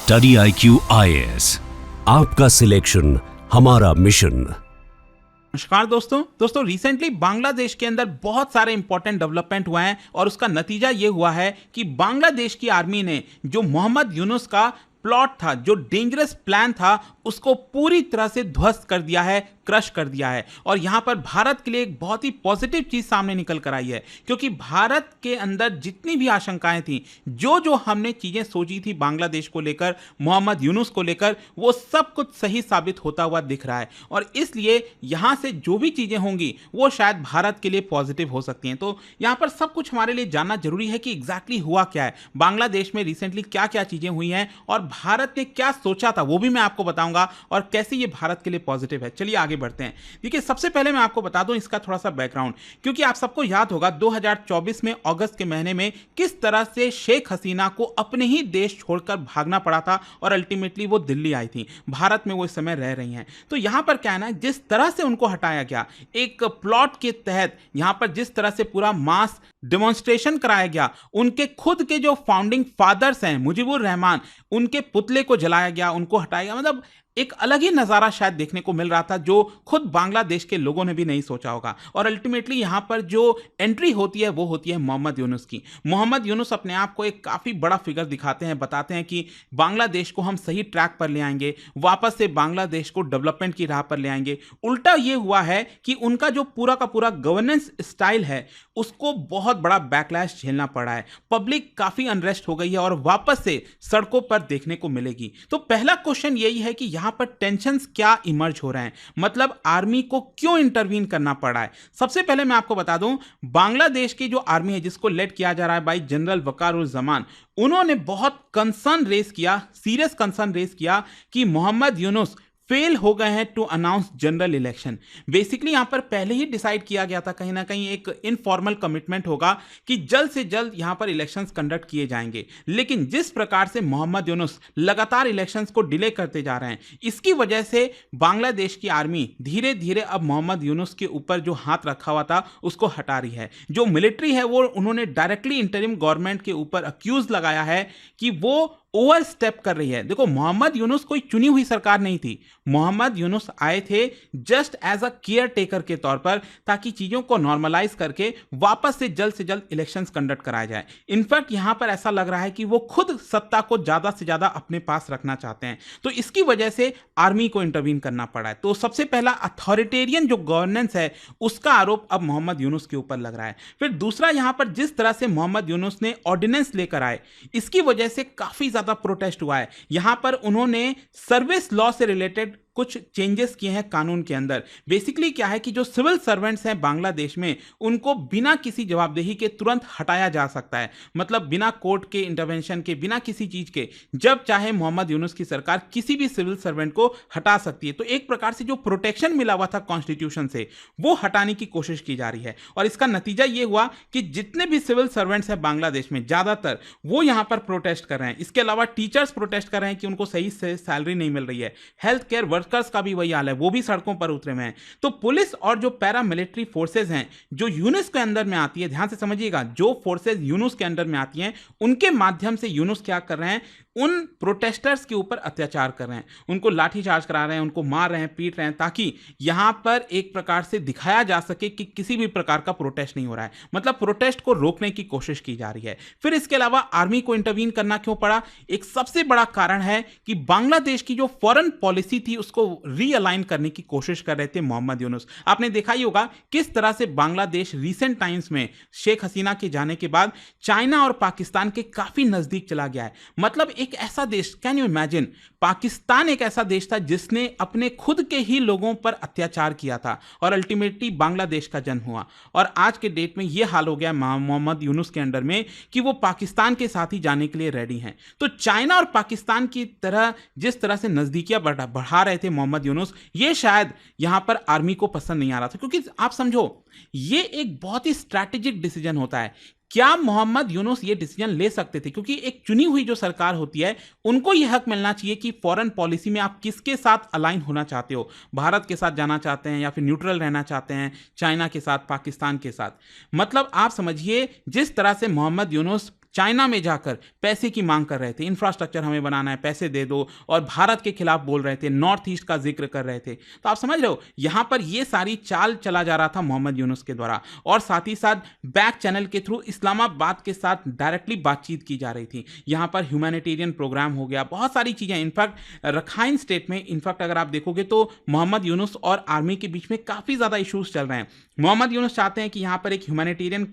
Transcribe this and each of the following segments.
Study IQ IAS, आपका selection हमारा mission. नमस्कार दोस्तों रिसेंटली बांग्लादेश के अंदर बहुत सारे इंपॉर्टेंट डेवलपमेंट हुए हैं और उसका नतीजा ये हुआ है कि बांग्लादेश की आर्मी ने जो मोहम्मद यूनुस का प्लॉट था, जो डेंजरस प्लान था, उसको पूरी तरह से ध्वस्त कर दिया है, क्रश कर दिया है। और यहां पर भारत के लिए एक बहुत ही पॉजिटिव चीज सामने निकल कर आई है, क्योंकि भारत के अंदर जितनी भी आशंकाएं थी, जो हमने चीजें सोची थी बांग्लादेश को लेकर, मोहम्मद यूनुस को लेकर, वो सब कुछ सही साबित होता हुआ दिख रहा है। और इसलिए यहां से जो भी चीजें होंगी वो शायद भारत के लिए पॉजिटिव हो सकती हैं। तो यहां पर सब कुछ हमारे लिए जानना जरूरी है कि एग्जैक्टली हुआ क्या है, बांग्लादेश में रिसेंटली क्या क्या चीजें हुई हैं और भारत ने क्या सोचा था वो भी मैं आपको बताऊंगा और कैसे ये भारत के लिए पॉजिटिव है। चलिए आगे बढ़ते हैं। देखिए, सबसे पहले मैं आपको बता दूं इसका थोड़ा सा बैकग्राउंड, क्योंकि आप सबको याद होगा 2024 में अगस्त के महीने में किस तरह से शेख हसीना को अपने ही देश छोड़कर भागना पड़ा था और अल्टीमेटली वो दिल्ली आई थी। भारत में वो इस समय रह रही हैं। तो यहां पर क्या है ना, जिस तरह से उनको हटाया गया, एक प्लॉट के तहत यहां पर जिस तरह से पूरा मास डेमोन्स्ट्रेशन कराया गया, उनके खुद के जो फाउंडिंग फादर्स हैं मुजीबुर रहमान, उनके पुतले को जलाया गया, उनको हटाया गया। मतलब एक अलग ही नजारा शायद देखने को मिल रहा था, जो खुद बांग्लादेश के लोगों ने भी नहीं सोचा होगा। और अल्टीमेटली यहां पर जो एंट्री होती है वो होती है मोहम्मद यूनुस की। मोहम्मद यूनुस अपने आप को एक काफी बड़ा फिगर दिखाते हैं, बताते हैं कि बांग्लादेश को हम सही ट्रैक पर ले आएंगे, वापस से बांग्लादेश को डेवलपमेंट की राह पर ले आएंगे। उल्टा ये हुआ है कि उनका जो पूरा का पूरा गवर्नेंस स्टाइल है उसको बहुत बड़ा बैकलैश झेलना पड़ा है। पब्लिक काफी अनरेस्ट हो गई है और वापस से सड़कों पर देखने को मिलेगी। तो पहला क्वेश्चन यही है कि यहां पर टेंशंस क्या इमर्ज हो रहे हैं, मतलब आर्मी को क्यों इंटरवीन करना पड़ा है। सबसे पहले मैं आपको बता दूं, बांग्लादेश की जो आर्मी है जिसको लेड किया जा रहा है बाई जनरल वकारुज्जमान, उन्होंने बहुत कंसर्न रेस किया, सीरियस कंसर्न रेस किया कि मोहम्मद यूनुस फेल हो गए हैं to announce general election. Basically यहां पर पहले ही डिसाइड किया गया था, कहीं ना कहीं एक इनफॉर्मल कमिटमेंट होगा कि जल्द से जल्द यहां पर इलेक्शंस कंडक्ट किए जाएंगे। लेकिन जिस प्रकार से मोहम्मद यूनुस लगातार इलेक्शंस को डिले करते जा रहे हैं, इसकी वजह से बांग्लादेश की आर्मी धीरे धीरे अब मोहम्मद यूनुस के ऊपर जो हाथ रखा हुआ था उसको हटा रही है। जो मिलिट्री है वो उन्होंने डायरेक्टली इंटरिम गवर्नमेंट के ऊपर अक्यूज लगाया है कि वो ओवर स्टेप कर रही है। देखो, मोहम्मद यूनुस कोई चुनी हुई सरकार नहीं थी। मोहम्मद यूनुस आए थे just as a caretaker के तौर पर, ताकि चीजों को नॉर्मलाइज करके वापस से जल्द इलेक्शंस कंडक्ट कराया जाए। इनफैक्ट यहां पर ऐसा लग रहा है कि वो खुद सत्ता को ज्यादा से ज्यादा अपने पास रखना चाहते हैं। तो इसकी वजह से आर्मी को इंटरवीन करना पड़ा है। तो सबसे पहला अथॉरिटेरियन जो गवर्नेंस है उसका आरोप अब मोहम्मद यूनुस के ऊपर लग रहा है। फिर दूसरा, यहां पर जिस तरह से मोहम्मद यूनुस ने ऑर्डिनेंस लेकर आए, इसकी वजह से काफी प्रोटेस्ट हुआ है। यहां पर उन्होंने सर्विस लॉ से रिलेटेड कुछ चेंजेस किए हैं कानून के अंदर। बेसिकली क्या है कि जो सिविल सर्वेंट्स हैं बांग्लादेश में, उनको बिना किसी जवाबदेही के तुरंत हटाया जा सकता है। मतलब बिना कोर्ट के इंटरवेंशन के, बिना किसी चीज के, जब चाहे मोहम्मद यूनुस की सरकार किसी भी सिविल सर्वेंट को हटा सकती है। तो एक प्रकार से जो प्रोटेक्शन मिला हुआ था कॉन्स्टिट्यूशन से, वो हटाने की कोशिश की जा रही है। और इसका नतीजा ये हुआ कि जितने भी सिविल सर्वेंट्स हैं बांग्लादेश में, ज्यादातर वो यहां पर प्रोटेस्ट कर रहे हैं। इसके अलावा टीचर्स प्रोटेस्ट कर रहे हैं कि उनको सही से सैलरी नहीं मिल रही है। हेल्थ केयर वर्कर्स का भी वही हाल है, वो भी सड़कों पर उतरे हुए हैं। तो पुलिस और जो पैरामिलिट्री फोर्सेज हैं जो यूनुस के अंदर में आती है, ध्यान से समझिएगा, जो फोर्सेज यूनुस के अंडर में आती हैं, उनके माध्यम से यूनुस क्या कर रहे हैं, उन प्रोटेस्टर्स के ऊपर अत्याचार कर रहे हैं, उनको लाठीचार्ज करा रहे हैं, उनको मार रहे हैं, पीट रहे हैं, ताकि यहां पर एक प्रकार से दिखाया जा सके कि किसी भी प्रकार का प्रोटेस्ट नहीं हो रहा है। मतलब प्रोटेस्ट को रोकने की कोशिश की जा रही है। फिर इसके अलावा आर्मी को इंटरवीन करना क्यों पड़ा? एक सबसे बड़ा कारण है कि बांग्लादेश की जो फॉरेन पॉलिसी थी उसको रीअलाइन करने की कोशिश कर रहे थे मोहम्मद यूनुस। आपने देखा ही होगा किस तरह से बांग्लादेश रिसेंट टाइम्स में शेख हसीना के जाने के बाद चाइना और पाकिस्तान के काफी नजदीक चला गया है। मतलब एक ऐसा देश, कैन यू इमेजिन, पाकिस्तान एक ऐसा देश था जिसने अपने खुद के ही लोगों पर अत्याचार किया था और अल्टीमेटली बांग्लादेश का जन्म हुआ। और आज के डेट में यह हाल हो गया मोहम्मद यूनुस के अंडर में कि वो पाकिस्तान के साथ ही जाने के लिए रेडी हैं। तो चाइना और पाकिस्तान की तरह जिस तरह से नजदीकियां बढ़ा रहे थे मोहम्मद यूनुस, ये शायद यहां पर आर्मी को पसंद नहीं आ रहा था। क्योंकि आप समझो, ये एक बहुत ही स्ट्रैटेजिक डिसीजन होता है। क्या मोहम्मद यूनुस ये डिसीजन ले सकते थे? क्योंकि एक चुनी हुई जो सरकार होती है उनको यह हक मिलना चाहिए कि फॉरेन पॉलिसी में आप किसके साथ अलाइन होना चाहते हो, भारत के साथ जाना चाहते हैं या फिर न्यूट्रल रहना चाहते हैं, चाइना के साथ, पाकिस्तान के साथ। मतलब आप समझिए, जिस तरह से मोहम्मद यूनुस चाइना में जाकर पैसे की मांग कर रहे थे, इंफ्रास्ट्रक्चर हमें बनाना है, पैसे दे दो, और भारत के खिलाफ बोल रहे थे, नॉर्थ ईस्ट का जिक्र कर रहे थे। तो आप समझ रहे हो यहां पर ये सारी चाल चला जा रहा था मोहम्मद यूनुस के द्वारा, और साथ ही साथ बैक चैनल के थ्रू इस्लामाबाद के साथ डायरेक्टली बातचीत की जा रही थी। यहां पर ह्यूमैनिटेरियन प्रोग्राम हो गया, बहुत सारी चीजें। इनफैक्ट रखाइन स्टेट में, इनफैक्ट अगर आप देखोगे तो मोहम्मद यूनुस और आर्मी के बीच में काफी ज्यादा इश्यूज चल रहे हैं। मोहम्मद यूनुस चाहते हैं कि यहां पर एक ह्यूमैनिटेरियन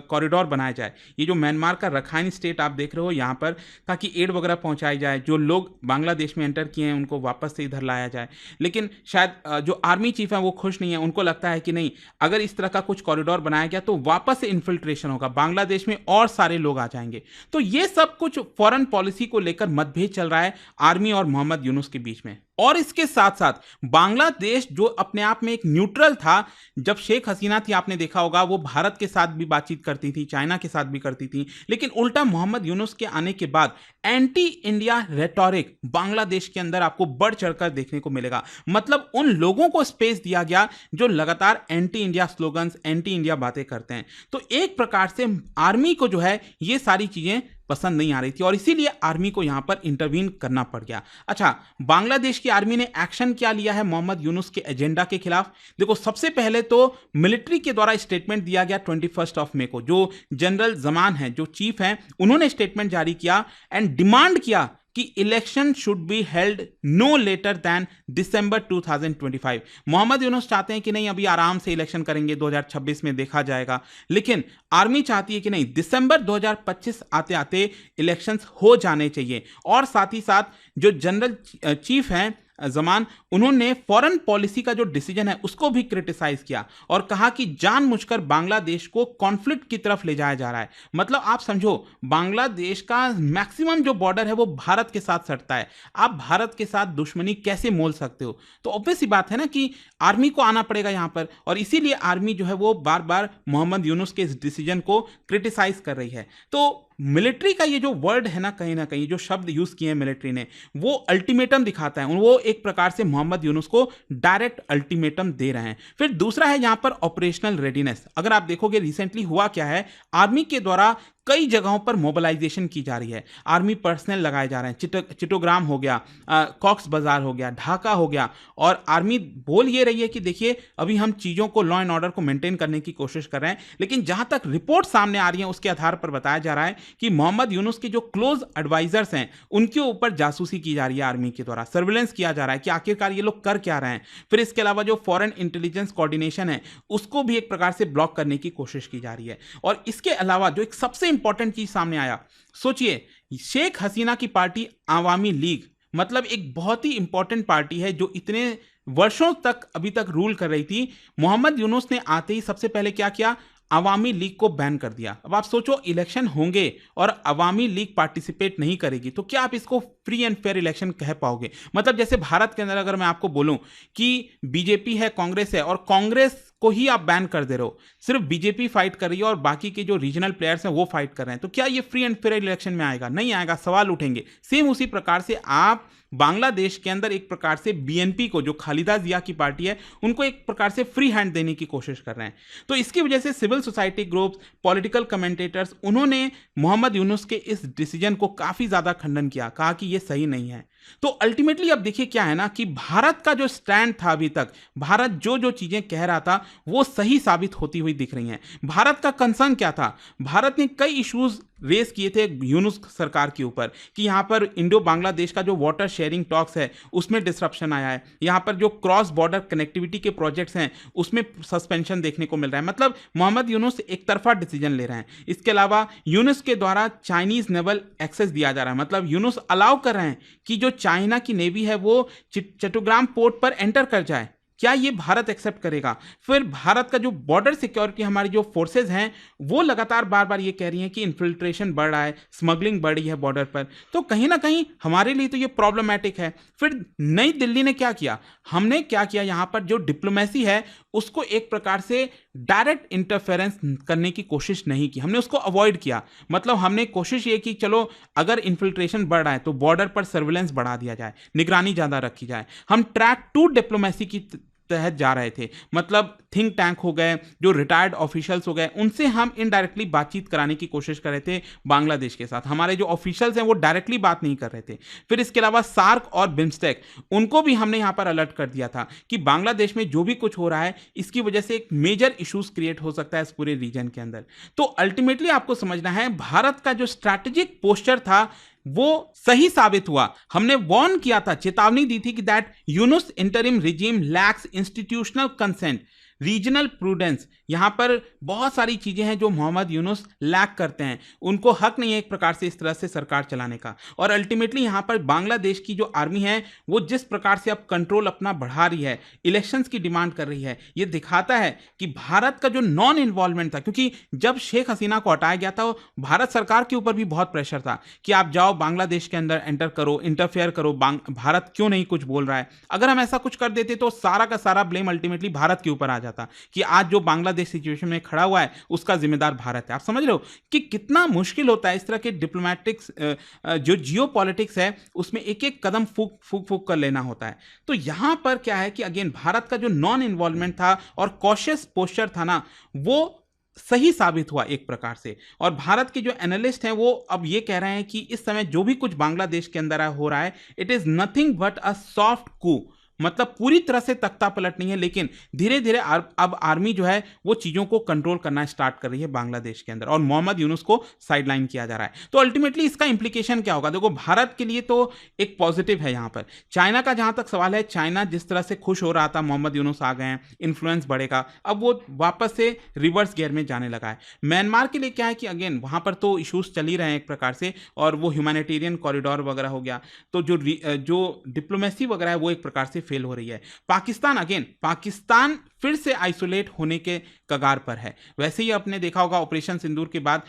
कॉरिडोर बनाया जाए, ये जो म्यांमार का रखाइन स्टेट आप देख रहे हो यहां पर, ताकि एड वगैरह पहुंचाई जाए, जो लोग बांग्लादेश में एंटर किए हैं उनको वापस से इधर लाया जाए। लेकिन शायद जो आर्मी चीफ है वो खुश नहीं है, उनको लगता है कि नहीं, अगर इस तरह का कुछ कॉरिडोर बनाया गया तो वापस से इन्फिल्ट्रेशन होगा, बांग्लादेश में और सारे लोग आ जाएंगे। तो ये सब कुछ फॉरेन पॉलिसी को लेकर मतभेद चल रहा है आर्मी और मोहम्मद यूनुस के बीच में। और इसके साथ साथ बांग्लादेश जो अपने आप में एक न्यूट्रल था, जब शेख हसीना थी आपने देखा होगा वो भारत के साथ भी बातचीत करती थी, चाइना के साथ भी करती थी, लेकिन उल्टा मोहम्मद यूनुस के आने के बाद एंटी इंडिया रेटोरिक बांग्लादेश के अंदर आपको बढ़ चढ़कर देखने को मिलेगा। मतलब उन लोगों को स्पेस दिया गया जो लगातार anti India slogans, anti India बातें करते हैं। तो एक प्रकार से आर्मी को जो है ये सारी चीजें पसंद नहीं आ रही थी, और इसीलिए आर्मी को यहां पर इंटरवीन करना पड़ गया। अच्छा, बांग्लादेश की आर्मी ने एक्शन क्या लिया है मोहम्मद यूनुस के एजेंडा के खिलाफ? देखो, सबसे पहले तो मिलिट्री के द्वारा स्टेटमेंट दिया गया 21 मई को। जो जनरल जमान है, जो चीफ हैं, उन्होंने स्टेटमेंट जारी किया एंड डिमांड किया कि election should be held no later than December 2025। Mohammad Yunus चाहते हैं कि नहीं, अभी आराम से इलेक्शन करेंगे, 2026 में देखा जाएगा, लेकिन आर्मी चाहती है कि नहीं, दिसंबर 2025 आते आते इलेक्शंस हो जाने चाहिए। और साथ ही साथ जो जनरल चीफ हैं जमान, उन्होंने फॉरेन पॉलिसी का जो डिसीजन है उसको भी क्रिटिसाइज किया और कहा कि जानबूझकर बांग्लादेश को कॉन्फ्लिक्ट की तरफ ले जाया जा रहा है। मतलब आप समझो, बांग्लादेश का मैक्सिमम जो बॉर्डर है वो भारत के साथ सटता है, आप भारत के साथ दुश्मनी कैसे मोल सकते हो? तो ऑब्वियस सी बात है ना कि आर्मी को आना पड़ेगा यहां पर, और इसीलिए आर्मी जो है वो बार बार मोहम्मद यूनुस के इस डिसीजन को क्रिटिसाइज कर रही है। तो मिलिट्री का ये जो वर्ड है ना कहीं जो शब्द यूज किए हैं मिलिट्री ने, वो अल्टीमेटम दिखाता है। वो एक प्रकार से मोहम्मद यूनुस को डायरेक्ट अल्टीमेटम दे रहे हैं। फिर दूसरा है यहां पर ऑपरेशनल रेडीनेस। अगर आप देखोगे रिसेंटली हुआ क्या है, आर्मी के द्वारा कई जगहों पर मोबिलाइजेशन की जा रही है, आर्मी पर्सनल लगाए जा रहे हैं। चिटोग्राम हो गया, कॉक्स बाजार हो गया, ढाका हो गया, और आर्मी बोल ये रही है कि देखिए अभी हम चीज़ों को, लॉ एंड ऑर्डर को मेंटेन करने की कोशिश कर रहे हैं। लेकिन जहां तक रिपोर्ट सामने आ रही है उसके आधार पर बताया जा रहा है कि मोहम्मद यूनुस के जो क्लोज एडवाइजर्स हैं उनके ऊपर जासूसी की जा रही है, आर्मी के द्वारा सर्विलेंस किया जा रहा है कि आखिरकार ये लोग कर क्या रहे हैं। फिर इसके अलावा जो फॉरेन इंटेलिजेंस कोऑर्डिनेशन है उसको भी एक प्रकार से ब्लॉक करने की कोशिश की जा रही है। और इसके अलावा जो एक सबसे इंपॉर्टेंट चीज सामने आया, सोचिए, शेख हसीना की पार्टी आवामी लीग, मतलब एक बहुत ही इंपॉर्टेंट पार्टी है जो इतने वर्षों तक अभी तक रूल कर रही थी। मोहम्मद यूनुस ने आते ही सबसे पहले क्या किया, अवामी लीग को बैन कर दिया। अब आप सोचो, इलेक्शन होंगे और अवामी लीग पार्टिसिपेट नहीं करेगी तो क्या आप इसको फ्री एंड फेयर इलेक्शन कह पाओगे? मतलब जैसे भारत के अंदर अगर मैं आपको बोलूं कि बीजेपी है, कांग्रेस है, और कांग्रेस को ही आप बैन कर दे रहे हो, सिर्फ बीजेपी फाइट कर रही है और बाकी के जो रीजनल प्लेयर्स हैं वो फाइट कर रहे हैं, तो क्या ये फ्री एंड फेयर इलेक्शन में आएगा? नहीं आएगा, सवाल उठेंगे। सेम उसी प्रकार से आप बांग्लादेश के अंदर एक प्रकार से बीएनपी को, जो खालिदा जिया की पार्टी है, उनको एक प्रकार से फ्री हैंड देने की कोशिश कर रहे हैं। तो इसकी वजह से civil society groups, political commentators, उन्होंने मोहम्मद यूनुस के इस डिसीजन को काफी ज्यादा खंडन किया, कहा कि यह सही नहीं है। तो अल्टीमेटली अब देखिए क्या है ना कि भारत का जो स्टैंड था अभी तक, भारत जो जो चीजें कह रहा था वो सही साबित होती हुई दिख रही हैं। भारत का कंसर्न क्या था? भारत ने कई इश्यूज रेस किए थे यूनुस सरकार के ऊपर कि यहाँ पर इंडो बांग्लादेश का जो वाटर शेयरिंग टॉक्स है उसमें डिसरप्शन आया है, यहाँ पर जो क्रॉस बॉर्डर कनेक्टिविटी के प्रोजेक्ट्स हैं उसमें सस्पेंशन देखने को मिल रहा है। मतलब मोहम्मद यूनुस एक तरफा डिसीजन ले रहे हैं। इसके अलावा यूनुस के द्वारा चाइनीज नेवल एक्सेस दिया जा रहा है, मतलब यूनुस अलाउ कर रहे हैं कि जो चाइना की नेवी है वो चट्टग्राम पोर्ट पर एंटर कर जाए। क्या ये भारत एक्सेप्ट करेगा? फिर भारत का जो बॉर्डर सिक्योरिटी, हमारी जो फोर्सेज हैं वो लगातार बार बार ये कह रही हैं कि इन्फिल्ट्रेशन बढ़ रहा है, स्मगलिंग बढ़ रही है बॉर्डर पर, तो कहीं ना कहीं हमारे लिए तो ये प्रॉब्लमैटिक है। फिर नई दिल्ली ने क्या किया, हमने क्या किया, यहाँ पर जो डिप्लोमेसी है उसको एक प्रकार से डायरेक्ट इंटरफेरेंस करने की कोशिश नहीं की, हमने उसको अवॉइड किया। मतलब हमने कोशिश ये की चलो अगर इन्फिल्ट्रेशन बढ़ रहा है तो बॉर्डर पर सर्विलेंस बढ़ा दिया जाए, निगरानी ज़्यादा रखी जाए। हम ट्रैक 2 डिप्लोमेसी की तहत जा रहे थे, मतलब थिंक टैंक हो गए, जो रिटायर्ड ऑफिशियल्स हो गए, उनसे हम इनडायरेक्टली बातचीत कराने की कोशिश कर रहे थे बांग्लादेश के साथ। हमारे जो ऑफिशियल्स हैं वो डायरेक्टली बात नहीं कर रहे थे। फिर इसके अलावा सार्क और बिम्स्टेक, उनको भी हमने यहाँ पर अलर्ट कर दिया था कि बांग्लादेश में जो भी कुछ हो रहा है इसकी वजह से एक मेजर इश्यूज क्रिएट हो सकता है इस पूरे रीजन के अंदर। तो अल्टीमेटली आपको समझना है भारत का जो स्ट्रैटेजिक पोस्चर था वो सही साबित हुआ। हमने वार्न किया था, चेतावनी दी थी कि that Yunus interim regime lakhs institutional consent, regional prudence. यहां पर बहुत सारी चीजें हैं जो मोहम्मद यूनुस लैक करते हैं, उनको हक नहीं है एक प्रकार से इस तरह से सरकार चलाने का। और अल्टीमेटली यहां पर बांग्लादेश की जो आर्मी है वो जिस प्रकार से अब कंट्रोल अपना बढ़ा रही है, इलेक्शंस की डिमांड कर रही है, ये दिखाता है कि भारत का जो नॉन इन्वॉल्वमेंट था, क्योंकि जब शेख हसीना को हटाया गया था भारत सरकार के ऊपर भी बहुत प्रेशर था कि आप जाओ बांग्लादेश के अंदर एंटर करो, इंटरफेयर करो, भारत क्यों नहीं कुछ बोल रहा है। अगर हम ऐसा कुछ कर देते तो सारा का सारा ब्लेम अल्टीमेटली भारत के ऊपर आ जाता कि आज जो बांग्लादेश सिचुएशन में खड़ा हुआ है उसका जिम्मेदार भारत है। आप समझ रहे हो कि कितना मुश्किल होता है इस तरह के डिप्लोमेटिक्स, जो जियोपॉलिटिक्स है उसमें एक एक कदम फूक कर लेना होता है। तो यहां पर क्या है कि अगेन भारत का जो नॉन इन्वॉल्वमेंट था और कॉशियस पोस्चर था ना, वो सही साबित हुआ एक प्रकार से। और भारत के जो एनालिस्ट हैं वो अब ये कह रहे हैं कि इस समय जो भी कुछ बांग्लादेश के अंदर हो रहा है, it is nothing but a soft coup. मतलब पूरी तरह से तख्ता पलट नहीं है, लेकिन धीरे धीरे अब आर्मी जो है वो चीजों को कंट्रोल करना स्टार्ट कर रही है बांग्लादेश के अंदर और मोहम्मद यूनुस को साइडलाइन किया जा रहा है। तो अल्टीमेटली इसका इंप्लीकेशन क्या होगा? देखो, भारत के लिए तो एक पॉजिटिव है यहां पर। चाइना का जहां तक सवाल है, चाइना जिस तरह से खुश हो रहा था मोहम्मद यूनुस आ गए हैं, इन्फ्लुएंस बढ़ेगा, अब वो वापस से रिवर्स गियर में जाने लगा है। म्यांमार के लिए क्या है कि अगेन वहां पर तो इश्यूज चल ही रहे हैं एक प्रकार से, और वो ह्यूमैनिटेरियन कॉरिडोर वगैरह हो गया, तो जो डिप्लोमेसी वगैरह है वो एक प्रकार से फेल हो रही है। पाकिस्तान फिर से आइसोलेट होने के कगार पर है। वैसे ही आपने देखा होगा ऑपरेशन सिंदूर के बाद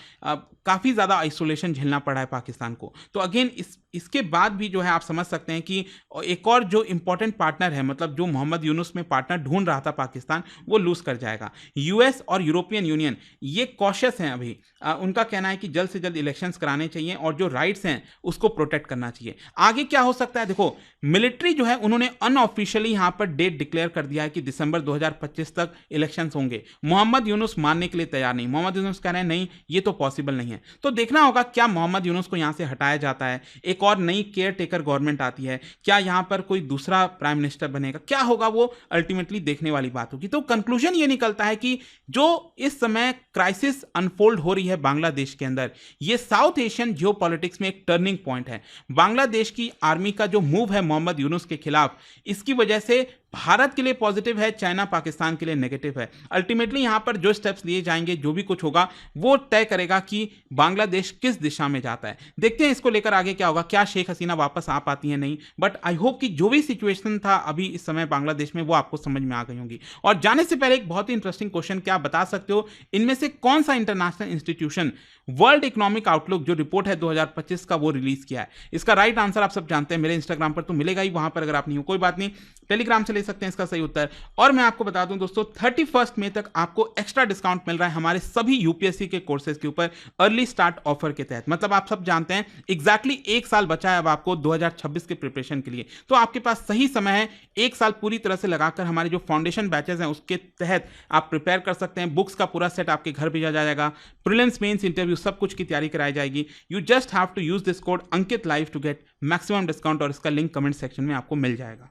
काफी ज्यादा आइसोलेशन झेलना पड़ा है पाकिस्तान को। तो अगेन इसके बाद भी जो है आप समझ सकते हैं कि एक और जो इंपॉर्टेंट पार्टनर है, मतलब जो मोहम्मद यूनुस में पार्टनर ढूंढ रहा था पाकिस्तान, वो लूज कर जाएगा। यूएस और यूरोपियन यूनियन ये कॉशियस हैं अभी। उनका कहना है कि जल्द से जल्द इलेक्शंस कराने चाहिए और जो राइट्स हैं उसको प्रोटेक्ट करना चाहिए। आगे क्या हो सकता है? देखो, मिलिट्री जो है उन्होंने अनऑफिशियली यहां पर डेट डिक्लेयर कर दिया है कि दिसंबर 2025 तक इलेक्शंस होंगे। मोहम्मद यूनुस मानने के लिए तैयार नहीं। मोहम्मद यूनुस कह रहे हैं नहीं, ये तो पॉसिबल नहीं है। तो देखना होगा क्या मोहम्मद यूनुस को यहां से हटाया जाता है, एक और नई केयर टेकर गवर्नमेंट आती है, क्या यहां पर कोई दूसरा प्राइम मिनिस्टर बनेगा, क्या होगा वो अल्टीमेटली देखने वाली बात होगी। तो कंक्लूजन ये निकलता है कि जो इस समय क्राइसिस अनफोल्ड हो रही है बांग्लादेश के अंदर, ये साउथ एशियन जियोपॉलिटिक्स में एक टर्निंग पॉइंट है। बांग्लादेश की आर्मी का जो मूव है मोहम्मद यूनुस के खिलाफ, इसकी वजह से भारत के लिए पॉजिटिव है, चाइना पाकिस्तान के लिए नेगेटिव है। अल्टीमेटली यहां पर जो स्टेप्स लिए जाएंगे, जो भी कुछ होगा, वो तय करेगा कि बांग्लादेश किस दिशा में जाता है। देखते हैं इसको लेकर आगे क्या होगा, क्या शेख हसीना वापस आ पाती है, नहीं। बट आई होप कि जो भी सिचुएशन था अभी इस समय बांग्लादेश में, वो आपको समझ में आ गई होंगी। और जाने से पहले एक बहुत ही इंटरेस्टिंग क्वेश्चन, क्या आप बता सकते हो इनमें से कौन सा international institution world economic outlook जो रिपोर्ट है 2025 का वो रिलीज किया है? इसका राइट आंसर आप सब जानते हैं, मेरे इंस्टाग्राम पर तो मिलेगा ही, वहां पर अगर आप नहीं हो कोई बात नहीं, टेलीग्राम से ले सकते हैं इसका सही उत्तर। और मैं आपको बता दूं दोस्तों, 31 मई तक आपको एक्स्ट्रा डिस्काउंट मिल रहा है हमारे सभी यूपीएससी के कोर्सेज के ऊपर अर्ली स्टार्ट ऑफर के तहत। मतलब आप सब जानते हैं एग्जैक्टली एक साल बचा है अब आपको 2026 के प्रिपरेशन के लिए। तो आपके पास सही समय है, एक साल पूरी तरह से लगाकर हमारे जो फाउंडेशन बैचेस हैं उसके तहत आप प्रिपेयर कर सकते हैं। बुक्स का पूरा सेट आपके घर भेजा जाएगा, प्रीलिम्स मेंस इंटरव्यू सब कुछ की तैयारी कराई जाएगी। You just have to use this code Ankit live to get maximum discount, और इसका लिंक कमेंट सेक्शन में आपको मिल जाएगा।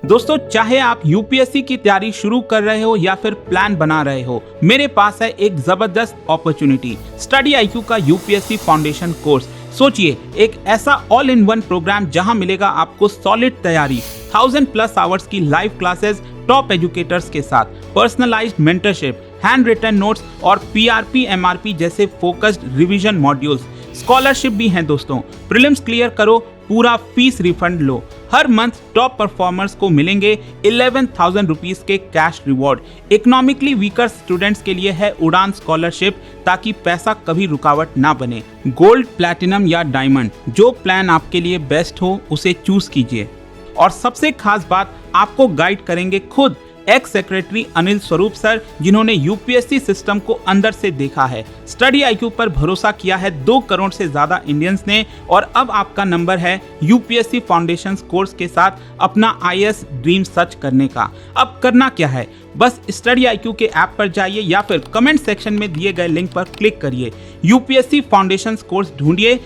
दोस्तों, चाहे आप यूपीएससी की तैयारी शुरू कर रहे हो या फिर प्लान बना रहे हो, मेरे पास है एक जबरदस्त अपॉर्चुनिटी, स्टडी आईक्यू का यूपीएससी फाउंडेशन कोर्स। सोचिए, एक ऐसा ऑल इन वन प्रोग्राम जहां मिलेगा आपको सॉलिड तैयारी, 1000+ आवर्स की लाइव क्लासेस टॉप एजुकेटर्स के साथ, personalised mentorship, hand written notes और पीआरपी एमआरपी जैसे फोकस्ड रिवीजन मॉड्यूल्स। स्कॉलरशिप भी हैं दोस्तों। प्रीलिम्स क्लियर करो, पूरा फीस रिफंड लो। हर मंथ टॉप परफॉर्मर्स को मिलेंगे 11,000 रुपीज के cash reward. Economically weaker students के लिए है उड़ान स्कॉलरशिप, ताकि पैसा कभी रुकावट ना बने। गोल्ड, प्लैटिनम या डायमंड, जो प्लान आपके लिए बेस्ट हो उसे चूज कीजिए। और सबसे खास बात, आपको गाइड करेंगे खुद x secretary Anil Swarup sir, जिन्होंने यूपीएससी सिस्टम को अंदर से देखा है। स्टडी आईक्यू पर भरोसा किया है 2 करोड़ से ज्यादा इंडियंस ने, और अब आपका नंबर है यूपीएससी फाउंडेशन कोर्स के साथ अपना आईएएस ड्रीम सर्च करने का। अब करना क्या है, बस स्टडी आईक्यू के ऐप पर जाइए या फिर कमेंट सेक्शन में दिए गए लिंक पर क्लिक करिए, यूपीएससी फाउंडेशन कोर्स ढूंढिए।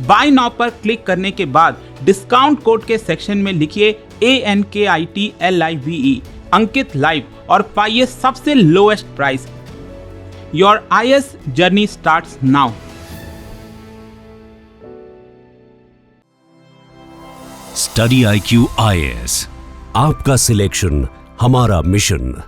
बाय नाउ पर क्लिक करने के बाद डिस्काउंट कोड के सेक्शन में लिखिए ANKITLIVE अंकित लाइव और पाइए सबसे lowest price. Your IAS journey starts now. Study IQ IAS, आपका सिलेक्शन हमारा मिशन।